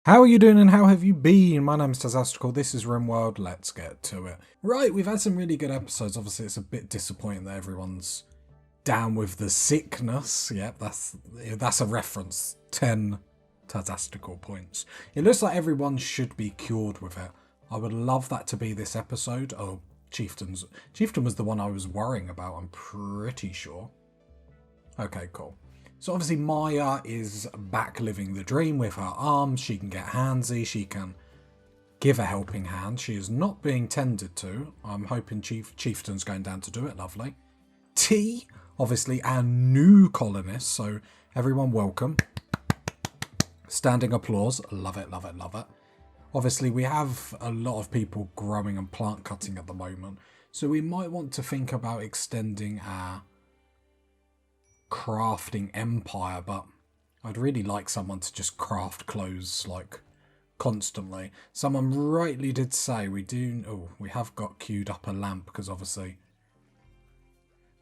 How are you doing and how have you been? My name's Tazastical, this is Rimworld, let's get to it. Right, we've had some really good episodes. Obviously it's a bit disappointing that everyone's down with the sickness. Yep, that's a reference. 10 Tazastical points. It looks like everyone should be cured with it. I would love that to be this episode. Oh, Chieftain was the one I was worrying about, I'm pretty sure. Okay, cool. So obviously Maya is back living the dream with her arms. She can get handsy. She can give a helping hand. She is not being tended to. I'm hoping Chieftain's going down to do it. Lovely. T, obviously our new colonists. So everyone welcome. Standing applause. Love it, love it, love it. Obviously we have a lot of people growing and plant cutting at the moment. So we might want to think about extending our crafting empire, but I'd really like someone to just craft clothes like constantly. Someone rightly did say we have got queued up a lamp because obviously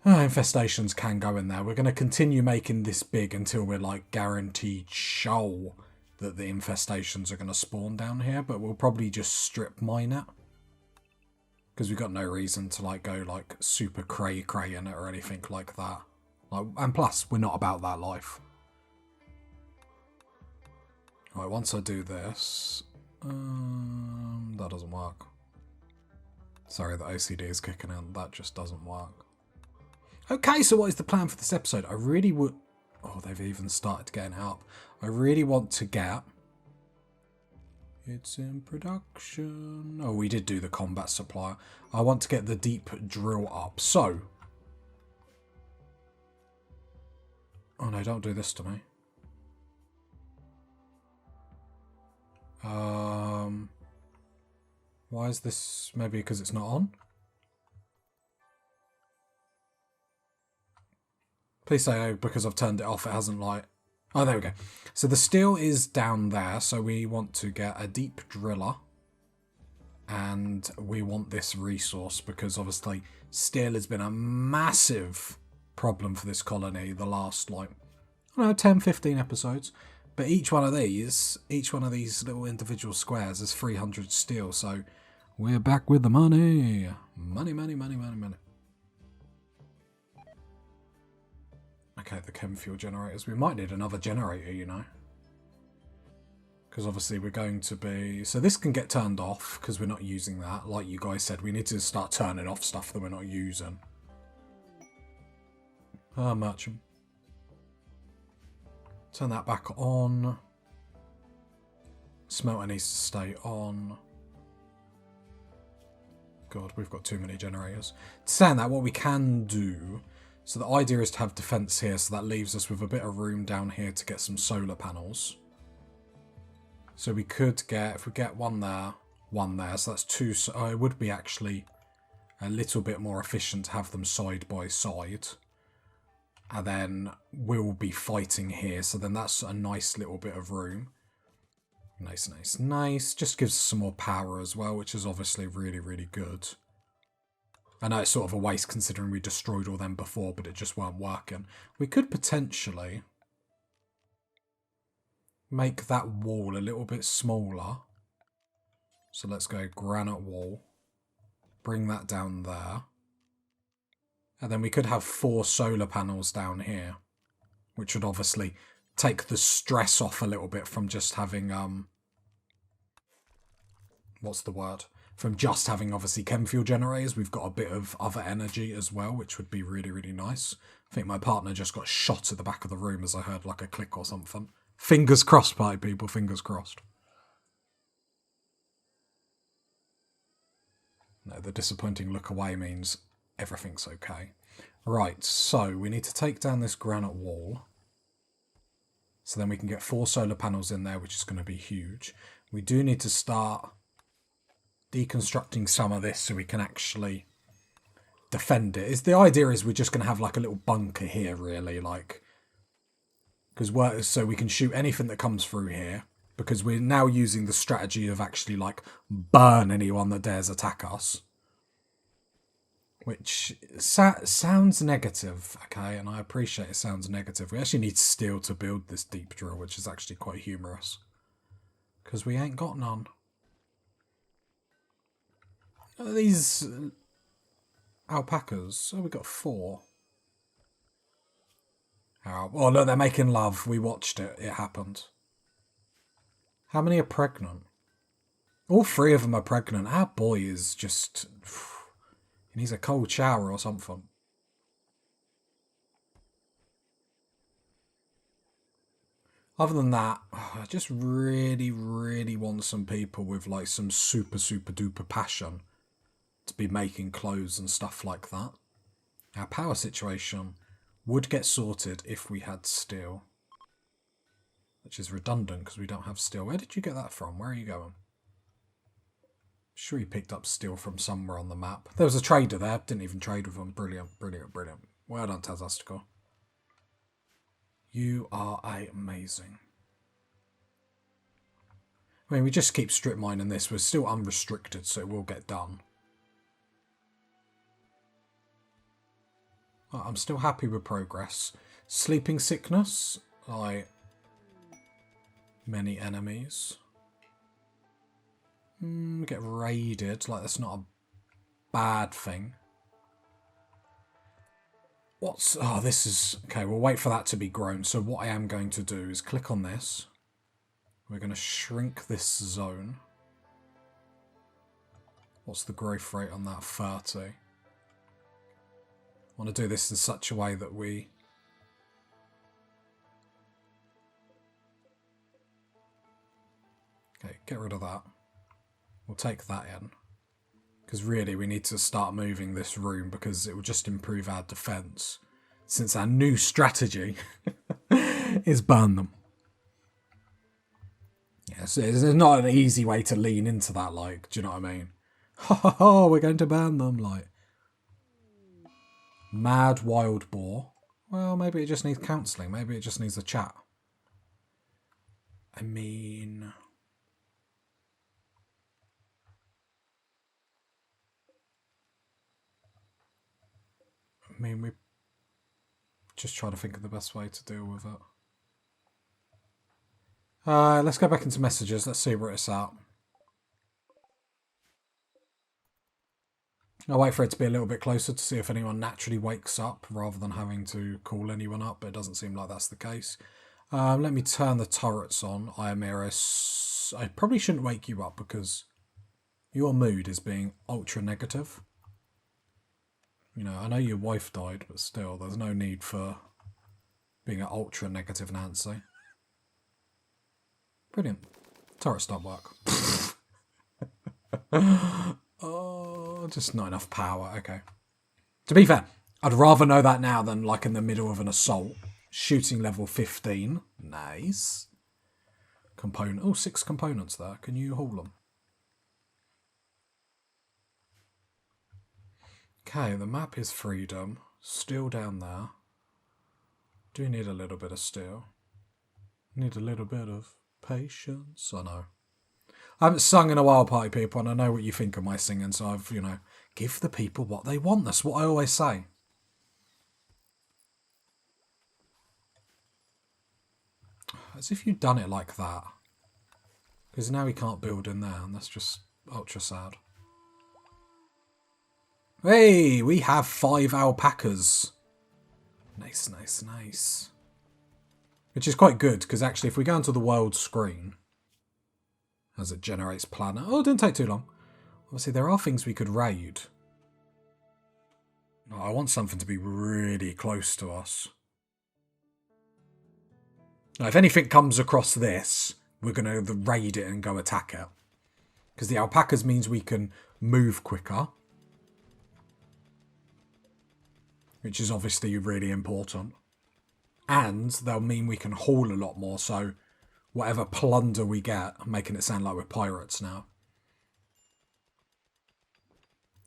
infestations can go in there. We're going to continue making this big until we're like guaranteed sure that the infestations are going to spawn down here, but we'll probably just strip mine it because we've got no reason to like go like super cray in it or anything like that. And plus, we're not about that life. Alright, once I do this... that doesn't work. Sorry, the OCD is kicking in. That just doesn't work. Okay, so what is the plan for this episode? I really would... Oh, they've even started getting up. I really want to get... It's in production. Oh, we did do the combat supplier. I want to get the deep drill up. So... Oh no, don't do this to me. Why is this? Maybe because it's not on? Please say, oh, because I've turned it off, it hasn't like... Oh, there we go. So the steel is down there, so we want to get a deep driller. And we want this resource because obviously steel has been a massive problem for this colony the last like I don't know 10-15 episodes, but each one of these little individual squares is 300 steel, so we're back with the money. Okay, the chem fuel generators, we might need another generator, you know, because obviously we're going to be, so this can get turned off because we're not using that. Like you guys said, we need to start turning off stuff that we're not using. Merchant. Turn that back on. Smelter needs to stay on. God, we've got too many generators. Saying that, what we can do... So the idea is to have defense here, so that leaves us with a bit of room down here to get some solar panels. So we could get, if we get one there, so that's two. So it would be actually a little bit more efficient to have them side by side. And then we'll be fighting here, so then that's a nice little bit of room. Nice, nice, nice. Just gives us some more power as well, which is obviously really, really good. I know it's sort of a waste considering we destroyed all them before, but it just weren't working. We could potentially make that wall a little bit smaller. So let's go granite wall. Bring that down there. And then we could have 4 solar panels down here, which would obviously take the stress off a little bit from just having, what's the word? From just having, obviously, chem fuel generators. We've got a bit of other energy as well, which would be really, really nice. I think my partner just got shot at the back of the room as I heard like a click or something. Fingers crossed, party people, fingers crossed. No, the disappointing look away means everything's okay. Right, so we need to take down this granite wall. So then we can get 4 solar panels in there, which is going to be huge. We do need to start deconstructing some of this so we can actually defend it. The idea is we're just going to have like a little bunker here, really, like, because so we can shoot anything that comes through here, because we're now using the strategy of actually like burn anyone that dares attack us. Which sounds negative, okay, and I appreciate it sounds negative. We actually need steel to build this deep drill, which is actually quite humorous. Because we ain't got none. These alpacas. Oh, we got 4. Oh, look, they're making love. We watched it. It happened. How many are pregnant? All 3 of them are pregnant. Our boy is just... He needs a cold shower or something. Other than that, I just really, really want some people with like some super, super duper passion to be making clothes and stuff like that. Our power situation would get sorted if we had steel. Which is redundant because we don't have steel. Where did you get that from? Where are you going? Sure you picked up steel from somewhere on the map. There was a trader there. Didn't even trade with him. Brilliant, brilliant, brilliant. Well done, Tazastical. You are amazing. I mean, we just keep strip mining this. We're still unrestricted, so it will get done. I'm still happy with progress. Sleeping sickness. Like, many enemies. Get raided. Like, that's not a bad thing. What's... Oh, this is... Okay, we'll wait for that to be grown. So what I am going to do is click on this. We're going to shrink this zone. What's the growth rate on that? 30. I want to do this in such a way that we... Okay, get rid of that. We'll take that in. Because really we need to start moving this room because it will just improve our defense. Since our new strategy is burn them. Yes, it's not an easy way to lean into that, like, do you know what I mean? Ha ha ha, we're going to burn them, like. Mad wild boar. Well, maybe it just needs counselling. Maybe it just needs a chat. I mean... we just try to think of the best way to deal with it. Let's go back into messages. Let's see where it's at. I'll wait for it to be a little bit closer to see if anyone naturally wakes up rather than having to call anyone up, but it doesn't seem like that's the case. Let me turn the turrets on. Iamiris, I probably shouldn't wake you up because your mood is being ultra negative. You know, I know your wife died, but still, there's no need for being an ultra negative Nancy. Brilliant. Turrets don't work. Oh, just not enough power. Okay. To be fair, I'd rather know that now than like in the middle of an assault. Shooting level 15. Nice. Component. Oh, 6 components there. Can you haul them? Okay, the map is freedom. Steel down there. Do need a little bit of steel. Need a little bit of patience. I know. I haven't sung in a while, party people, and I know what you think of my singing, so I've, you know, give the people what they want. That's what I always say. As if you'd done it like that. Because now we can't build in there, and that's just ultra sad. Hey, we have 5 alpacas. Nice, nice, nice. Which is quite good, because actually if we go into the world screen, as it generates planet... Oh, it didn't take too long. Obviously, there are things we could raid. Oh, I want something to be really close to us. Now, if anything comes across this, we're going to raid it and go attack it. Because the alpacas means we can move quicker. Which is obviously really important. And they'll mean we can haul a lot more, so whatever plunder we get, I'm making it sound like we're pirates now.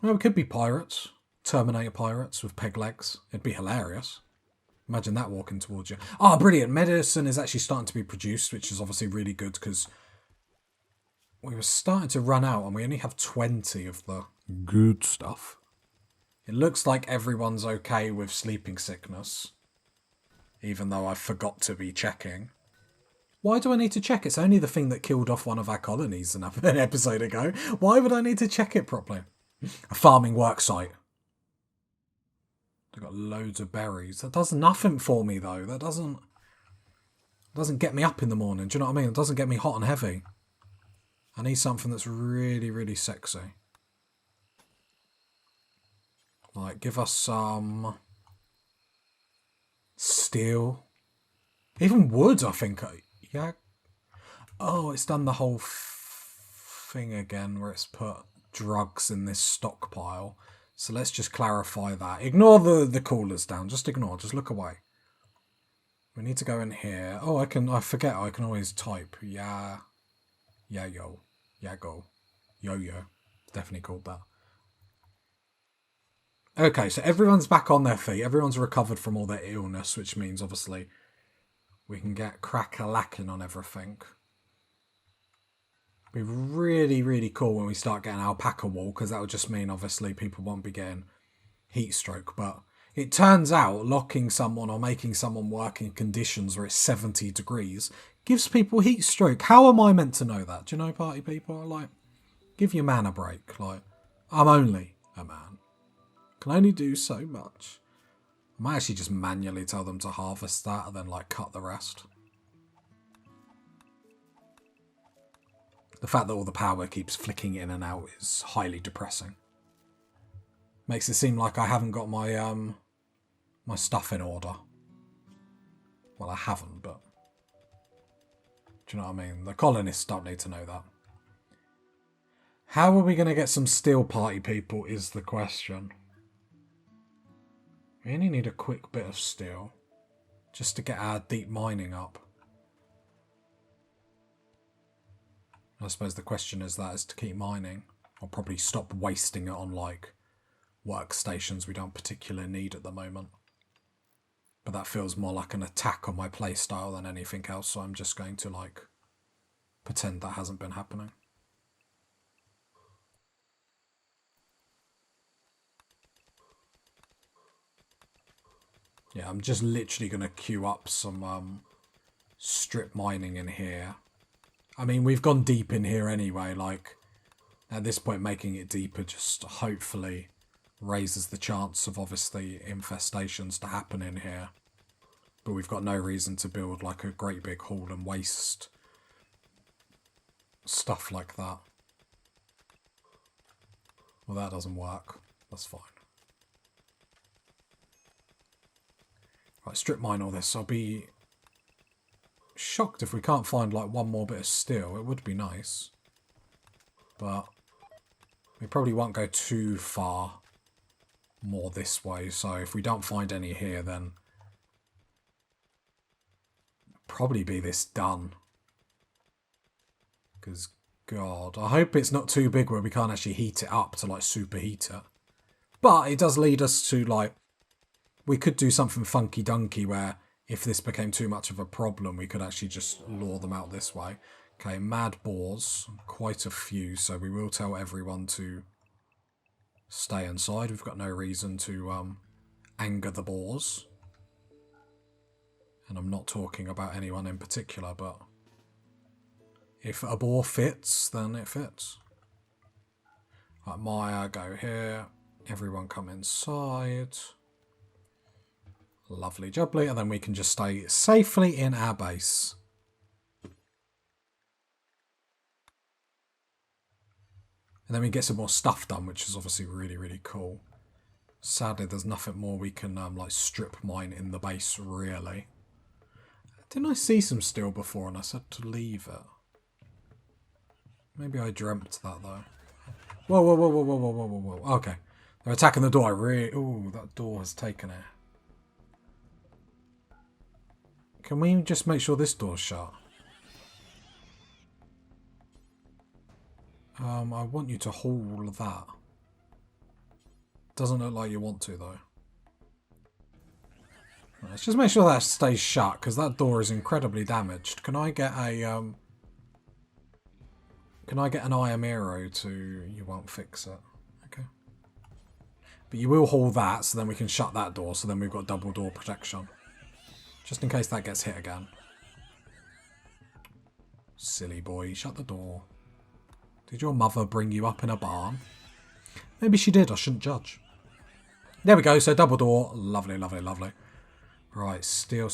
Well, we could be pirates. Terminator pirates with peg legs. It'd be hilarious. Imagine that walking towards you. Oh, brilliant. Medicine is actually starting to be produced, which is obviously really good because we were starting to run out and we only have 20 of the good stuff. It looks like everyone's okay with sleeping sickness, even though I forgot to be checking. Why do I need to check? It's only the thing that killed off one of our colonies an episode ago. Why would I need to check it properly? A farming worksite. I've got loads of berries. That does nothing for me though. That doesn't get me up in the morning. Do you know what I mean? It doesn't get me hot and heavy. I need something that's really, really sexy. Like, give us some steel. Even wood, I think. Yeah. Oh, it's done the whole thing again where it's put drugs in this stockpile. So let's just clarify that. Ignore the coolers down. Just ignore. Just look away. We need to go in here. Oh, I forget I can always type. Yeah. Yeah, yo. Yeah, go. Yo-yo. Definitely called that. Okay, so everyone's back on their feet. Everyone's recovered from all their illness, which means, obviously, we can get crack-a-lacking on everything. It'll be really, really cool when we start getting alpaca wool, because that would just mean, obviously, people won't be getting heat stroke. But it turns out locking someone or making someone work in conditions where it's 70 degrees gives people heat stroke. How am I meant to know that? Do you know, party people? Like, give your man a break. Like, I'm only a man. Can only do so much. I might actually just manually tell them to harvest that and then, like, cut the rest. The fact that all the power keeps flicking in and out is highly depressing. Makes it seem like I haven't got my my stuff in order. Well, I haven't, but do you know what I mean? The colonists don't need to know that. How are we going to get some steel, party people is the question. We only need a quick bit of steel just to get our deep mining up. I suppose the question is to keep mining. Or probably stop wasting it on, like, workstations we don't particularly need at the moment. But that feels more like an attack on my playstyle than anything else, so I'm just going to, like, pretend that hasn't been happening. Yeah, I'm just literally going to queue up some strip mining in here. I mean, we've gone deep in here anyway, like, at this point making it deeper just hopefully raises the chance of, obviously, infestations to happen in here. But we've got no reason to build, like, a great big hall and waste stuff like that. Well, that doesn't work. That's fine. Right, strip mine all this. I'll be shocked if we can't find, like, one more bit of steel. It would be nice. But we probably won't go too far more this way. So if we don't find any here, then probably be this done. Because, God, I hope it's not too big where we can't actually heat it up to, like, superheat it. But it does lead us to, like, we could do something funky-dunky where if this became too much of a problem, we could actually just lure them out this way. Okay, mad boars. Quite a few, so we will tell everyone to stay inside. We've got no reason to anger the boars. And I'm not talking about anyone in particular, but if a boar fits, then it fits. Right, Maya, go here. Everyone come inside. Lovely jubbly, and then we can just stay safely in our base. And then we get some more stuff done, which is obviously really, really cool. Sadly, there's nothing more we can like strip mine in the base, really. Didn't I see some steel before and I said to leave it? Maybe I dreamt that, though. Whoa, whoa, whoa, whoa, whoa, whoa, whoa, whoa, whoa. Okay. They're attacking the door. Ooh, that door has taken it. Can we just make sure this door's shut? I want you to haul that. Doesn't look like you want to, though. Right, let's just make sure that stays shut, because that door is incredibly damaged. Can I get a, Can I get an Iamiro to... You won't fix it. Okay. But you will haul that, so then we can shut that door, so then we've got double door protection. Just in case that gets hit again. Silly boy, shut the door. Did your mother bring you up in a barn? Maybe she did, I shouldn't judge. There we go, so double door. Lovely, lovely, lovely. Right, steel.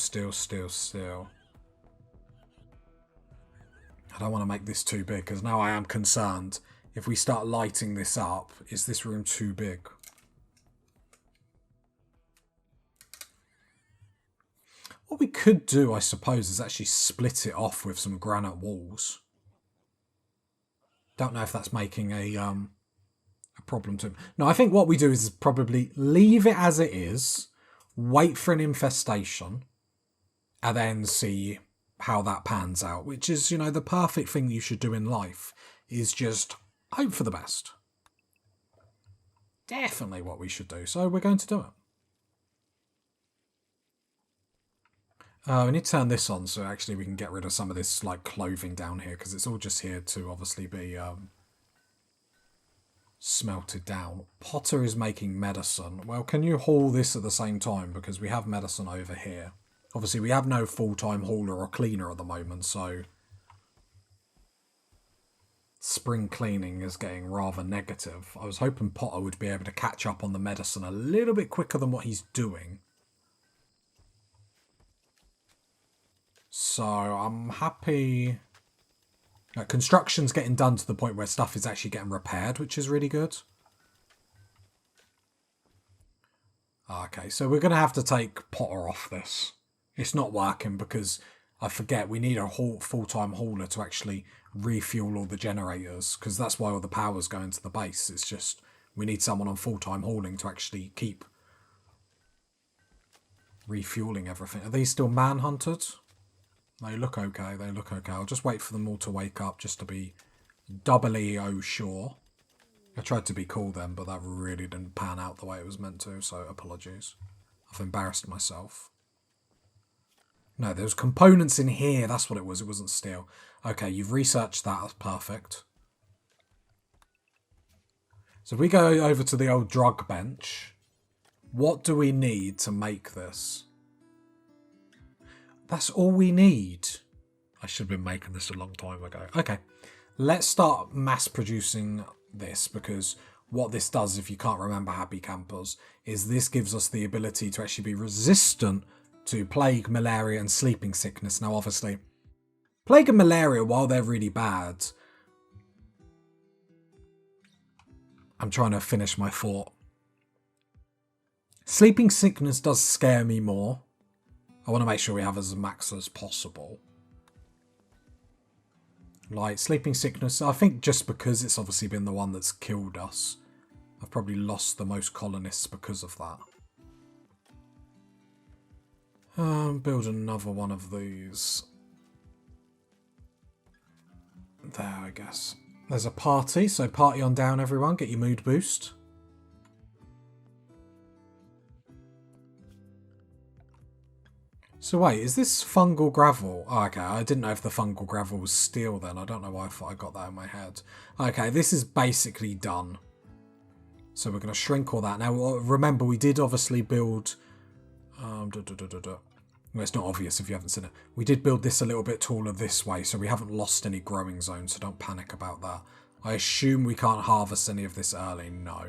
I don't want to make this too big, because now I am concerned. If we start lighting this up, is this room too big? What we could do, I suppose, is actually split it off with some granite walls. Don't know if that's making a problem to him. No, I think what we do is probably leave it as it is, wait for an infestation, and then see how that pans out, which is, you know, the perfect thing you should do in life, is just hope for the best. Definitely what we should do, so we're going to do it. We need to turn this on so actually we can get rid of some of this like clothing down here, because it's all just here to obviously be smelted down. Potter is making medicine. Well, can you haul this at the same time? Because we have medicine over here. Obviously, we have no full-time hauler or cleaner at the moment, so spring cleaning is getting rather negative. I was hoping Potter would be able to catch up on the medicine a little bit quicker than what he's doing. So I'm happy. Construction's getting done to the point where stuff is actually getting repaired, which is really good. Okay, so we're going to have to take Potter off this. It's not working because I forget we need a full-time hauler to actually refuel all the generators, because that's why all the power's going to the base. It's just we need someone on full-time hauling to actually keep refueling everything. Are these still manhunted? They look okay, they look okay. I'll just wait for them all to wake up just to be doubly sure. I tried to be cool then, but that really didn't pan out the way it was meant to, so apologies. I've embarrassed myself. No, there's components in here, that's what it wasn't steel. Okay, you've researched that, that's perfect. So if we go over to the old drug bench, what do we need to make this? That's all we need. I should have been making this a long time ago. Okay, let's start mass producing this, because what this does, if you can't remember Happy Campers, is this gives us the ability to actually be resistant to plague, malaria and sleeping sickness. Now obviously, plague and malaria, while they're really bad, I'm trying to finish my thought. Sleeping sickness does scare me more. I want to make sure we have as max as possible. Like, sleeping sickness, I think just because it's obviously been the one that's killed us, I've probably lost the most colonists because of that. Build another one of these. There, I guess. There's a party, so party on down everyone, get your mood boost. So wait, is this fungal gravel? Oh, okay, I didn't know if the fungal gravel was steel then. I don't know why I thought I got that in my head. Okay, this is basically done. So we're going to shrink all that. Now, remember, we did obviously build... Well, it's not obvious if you haven't seen it. We did build this a little bit taller this way, so we haven't lost any growing zones, so don't panic about that. I assume we can't harvest any of this early, no.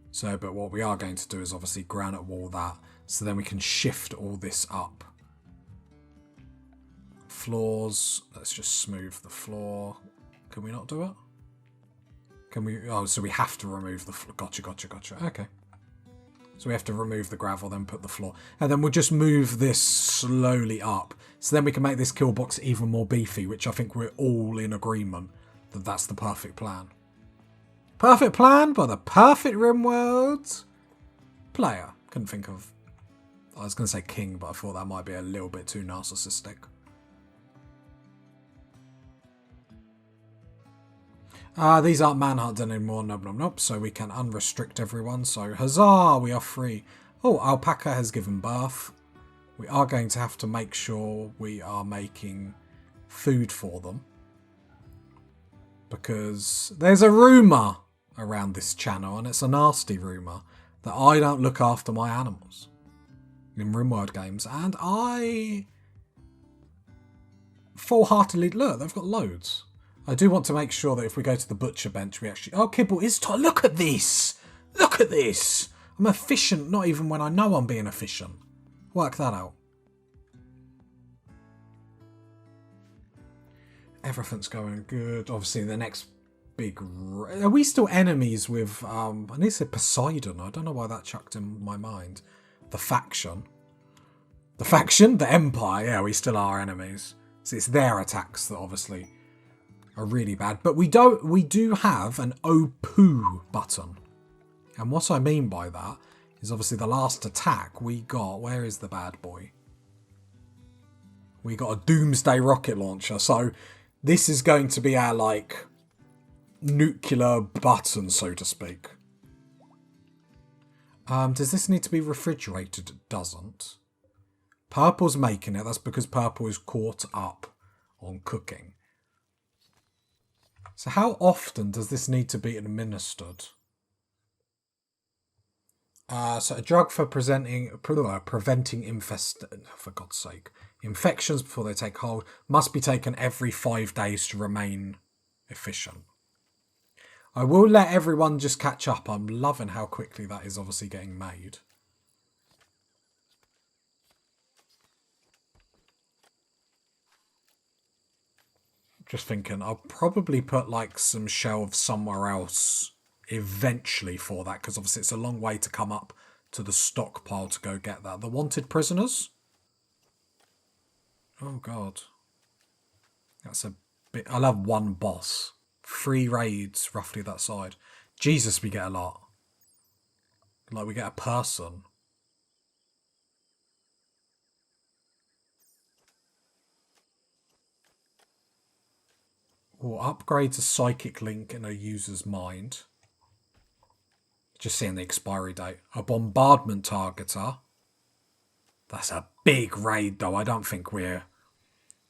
So, but what we are going to do is obviously granite wall that, so then we can shift all this up. Floors, let's just smooth the floor. Can we not do it? Can we? Oh, so we have to remove the floor. Gotcha. Okay. So we have to remove the gravel, then put the floor. And then we'll just move this slowly up. So then we can make this kill box even more beefy, which I think we're all in agreement that that's the perfect plan. Perfect plan by the perfect Rimworld player. Couldn't think of... I was going to say king, but I thought that might be a little bit too narcissistic. These aren't manhunted anymore. Nope. So we can unrestrict everyone. So huzzah, we are free. Oh, alpaca has given birth. We are going to have to make sure we are making food for them. Because there's a rumour around this channel, and it's a nasty rumour, that I don't look after my animals in Rimworld games. And I full-heartedly... Look, they've got loads. I do want to make sure that if we go to the butcher bench, we actually... Oh, kibble is tight. Look at this. Look at this. I'm efficient, not even when I know I'm being efficient. Work that out. Everything's going good. Obviously, the next big... Are we still enemies with... I need to say Poseidon. I don't know why that chucked in my mind. The faction. The faction? The Empire. Yeah, we still are enemies. So it's their attacks that obviously are really bad. But we do have an OPOO button. And what I mean by that is obviously the last attack we got... Where is the bad boy? We got a Doomsday rocket launcher. So this is going to be our, like, nuclear button, so to speak. Does this need to be refrigerated? It doesn't. Purple's making it. That's because purple is caught up on cooking. So how often does this need to be administered? So a drug for preventing for God's sake, infections before they take hold must be taken every 5 days to remain efficient. I will let everyone just catch up. I'm loving how quickly that is obviously getting made. Just thinking, I'll probably put like some shelves somewhere else eventually for that, because obviously it's a long way to come up to the stockpile to go get that. The wanted prisoners? Oh god. That's a bit... I'll have one boss. 3 raids, roughly that side. Jesus, we get a lot. Like, we get a person. Or upgrades a psychic link in a user's mind. Just seeing the expiry date. A bombardment targeter. That's a big raid, though. I don't think we're...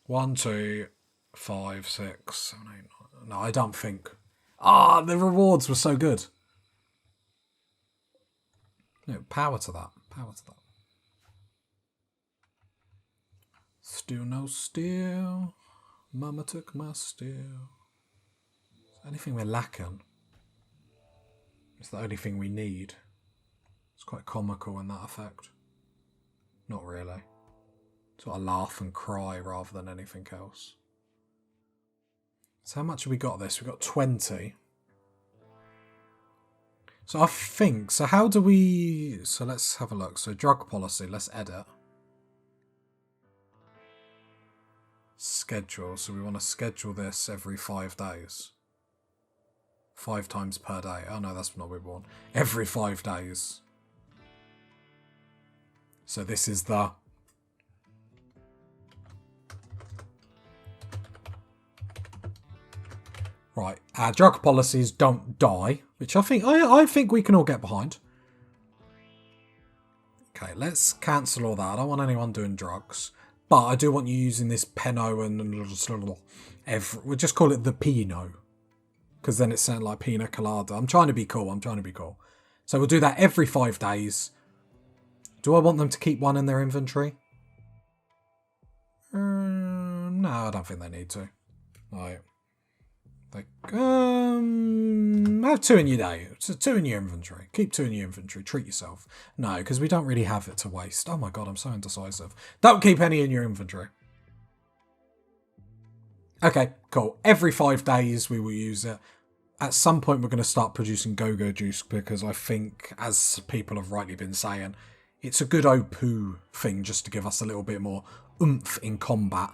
1, 2, 5, 6, 7, 8, 9. No, I don't think. Ah, the rewards were so good. No, power to that. Power to that. Still no steel. Mama took my steel. Anything we're lacking? It's the only thing we need. It's quite comical in that effect. Not really. Sort of laugh and cry rather than anything else. So how much have we got this? We've got 20. So I think... So how do we... So let's have a look. So drug policy. Let's edit. Schedule. So we want to schedule this every 5 days. 5 times per day. Oh no, that's not what we want. Every 5 days. So this is the... Right, our drug policies don't die, which I think we can all get behind. Okay, let's cancel all that. I don't want anyone doing drugs. But I do want you using this Peno and... we'll just call it the Pino. Because then it sounds like Pina Colada. I'm trying to be cool. So we'll do that every 5 days. Do I want them to keep one in their inventory? No, I don't think they need to. Right. Like, have 2 in your day. So 2 in your inventory. Keep 2 in your inventory. Treat yourself. No, because we don't really have it to waste. Oh my god, I'm so indecisive. Don't keep any in your inventory. Okay, cool. Every 5 days we will use it. At some point we're going to start producing go-go juice because I think, as people have rightly been saying, it's a good OPOO thing just to give us a little bit more oomph in combat.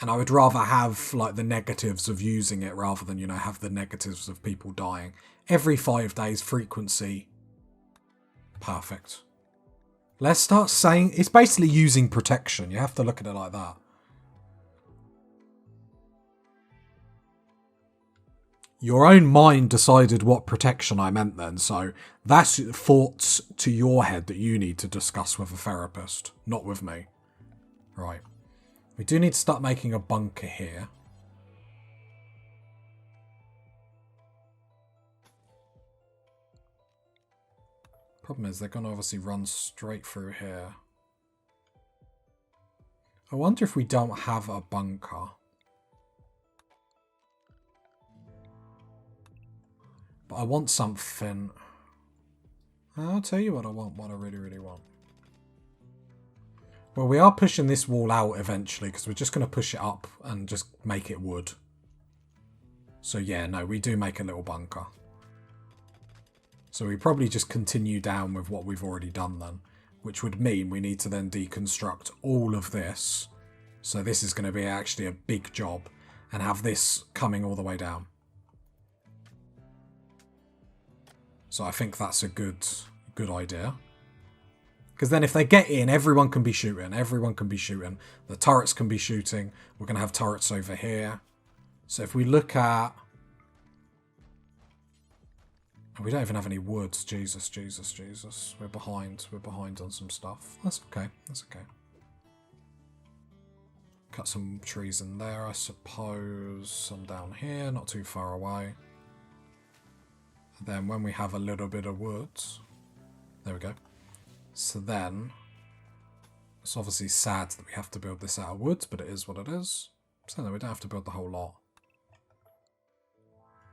And I would rather have like the negatives of using it rather than, have the negatives of people dying. Every 5 days frequency. Perfect. Let's start saying... It's basically using protection. You have to look at it like that. Your own mind decided what protection I meant then, so that's thoughts to your head that you need to discuss with a therapist, not with me. Right. We do need to start making a bunker here. Problem is, they're going to obviously run straight through here. I wonder if we don't have a bunker. But I want something. I'll tell you what I want, what I really, really want. Well, we are pushing this wall out eventually because we're just going to push it up and just make it wood. So yeah, no, we do make a little bunker. So we probably just continue down with what we've already done then, which would mean we need to then deconstruct all of this. So this is going to be actually a big job and have this coming all the way down. So I think that's a good idea. Because then if they get in, everyone can be shooting. Everyone can be shooting. The turrets can be shooting. We're going to have turrets over here. So if we look at... We don't even have any woods. Jesus, Jesus, Jesus. We're behind. We're behind on some stuff. That's okay. That's okay. Cut some trees in there, I suppose. Some down here, not too far away. And then when we have a little bit of woods... There we go. So then... It's obviously sad that we have to build this out of woods, but it is what it is. So then we don't have to build the whole lot.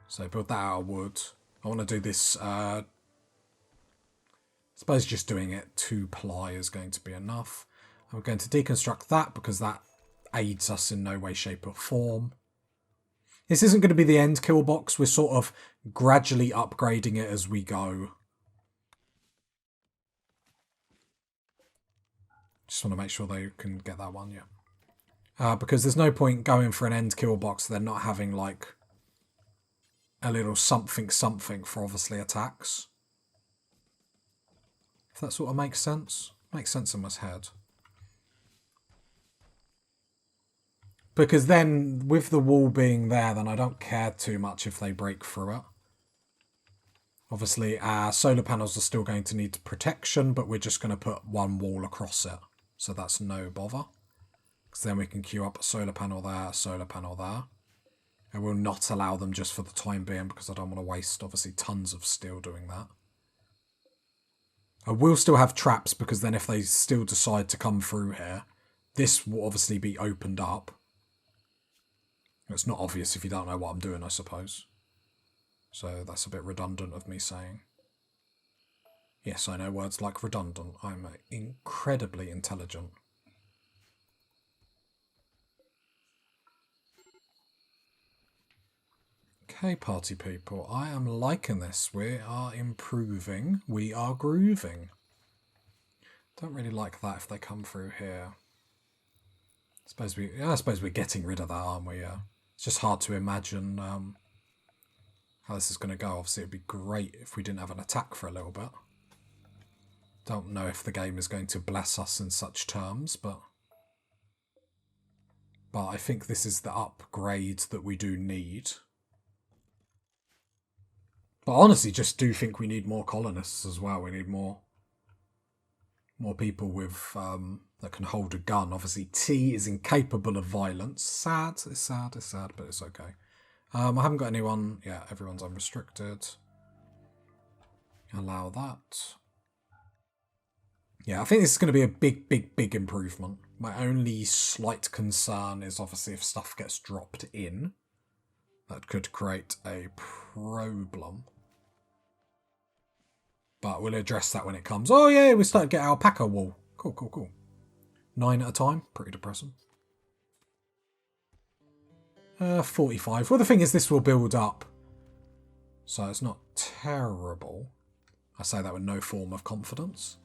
So build that out of wood. I want to do this, I suppose just doing it 2 ply is going to be enough. And we're going to deconstruct that because that aids us in no way, shape or form. This isn't going to be the end Killbox. We're sort of gradually upgrading it as we go. Just want to make sure they can get that one, yeah. Because there's no point going for an end Killbox, then not having like a little something for obviously attacks. If that sort of makes sense. Makes sense in my head. Because then, with the wall being there, then I don't care too much if they break through it. Obviously, our solar panels are still going to need protection, but we're just going to put one wall across it. So that's no bother. Because then we can queue up a solar panel there, a solar panel there. I will not allow them just for the time being because I don't want to waste, obviously, tons of steel doing that. I will still have traps because then if they still decide to come through here, this will obviously be opened up. It's not obvious if you don't know what I'm doing, I suppose. So that's a bit redundant of me saying. Yes, I know words like redundant. I'm incredibly intelligent. Okay, party people, I am liking this. We are improving. We are grooving. Don't really like that if they come through here. I suppose we're getting rid of that, aren't we? Yeah. It's just hard to imagine how this is going to go. Obviously, it'd be great if we didn't have an attack for a little bit. Don't know if the game is going to bless us in such terms, but I think this is the upgrade that we do need. But honestly, just do think we need more colonists as well. We need more people with that can hold a gun. Obviously, T is incapable of violence. Sad, it's sad, but it's okay. I haven't got anyone. Yeah, everyone's unrestricted. Allow that. Yeah, I think this is going to be a big improvement. My only slight concern is obviously if stuff gets dropped in. That could create a problem. But we'll address that when it comes. Oh yeah, we start to get alpaca wool. Cool. 9 at a time. Pretty depressing. 45. Well, the thing is, this will build up. So it's not terrible. I say that with no form of confidence.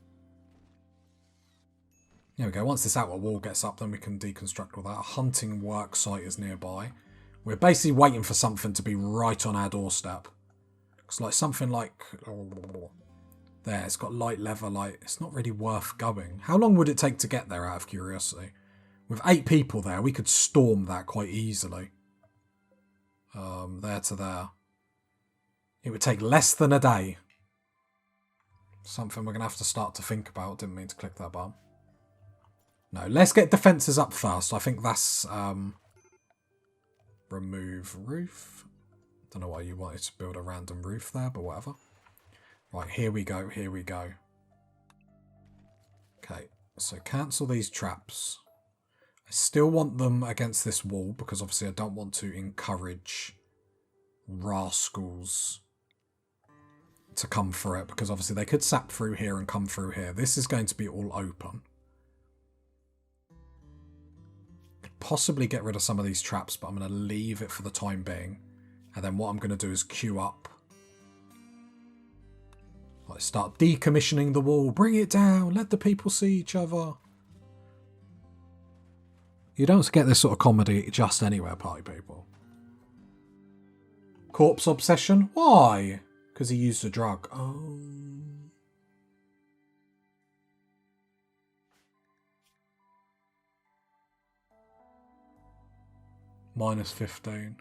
There we go. Once this outer wall gets up, then we can deconstruct all that. A hunting work site is nearby. We're basically waiting for something to be right on our doorstep. It's like something like... There, it's got light lever, light. It's not really worth going. How long would it take to get there, out of curiosity? With 8 people there, we could storm that quite easily. There to there. It would take less than a day. Something we're going to have to start to think about. Didn't mean to click that button. No, let's get defences up first. I think that's... remove roof. Don't know why you wanted to build a random roof there, but whatever. Right, here we go. Okay, so cancel these traps. I still want them against this wall because obviously I don't want to encourage rascals to come for it, because obviously they could sap through here and come through here. This is going to be all open. Could possibly get rid of some of these traps, but I'm going to leave it for the time being. And then what I'm going to do is queue up. Like start decommissioning the wall. Bring it down. Let the people see each other. You don't get this sort of comedy just anywhere, party people. Corpse obsession? Why? Because he used a drug. Oh. -15.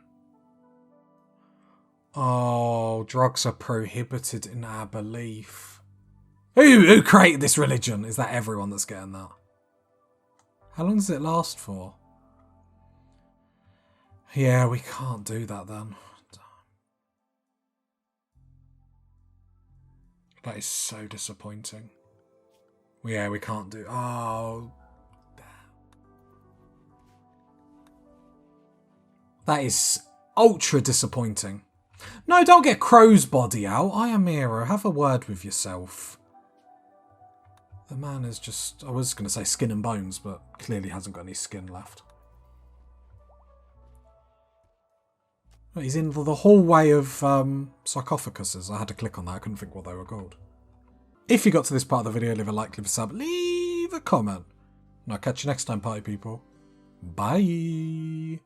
Oh, drugs are prohibited in our belief. Who created this religion? Is that everyone that's getting that? How long does it last for? Yeah, we can't do that then. That is so disappointing. Yeah, we can't do... Oh. That is ultra disappointing. No, don't get Crow's body out. I am Miro. Have a word with yourself. The man is just... I was going to say skin and bones, but clearly hasn't got any skin left. He's in the hallway of sarcophaguses. I had to click on that. I couldn't think what they were called. If you got to this part of the video, leave a like, leave a sub, leave a comment. And I'll catch you next time, party people. Bye.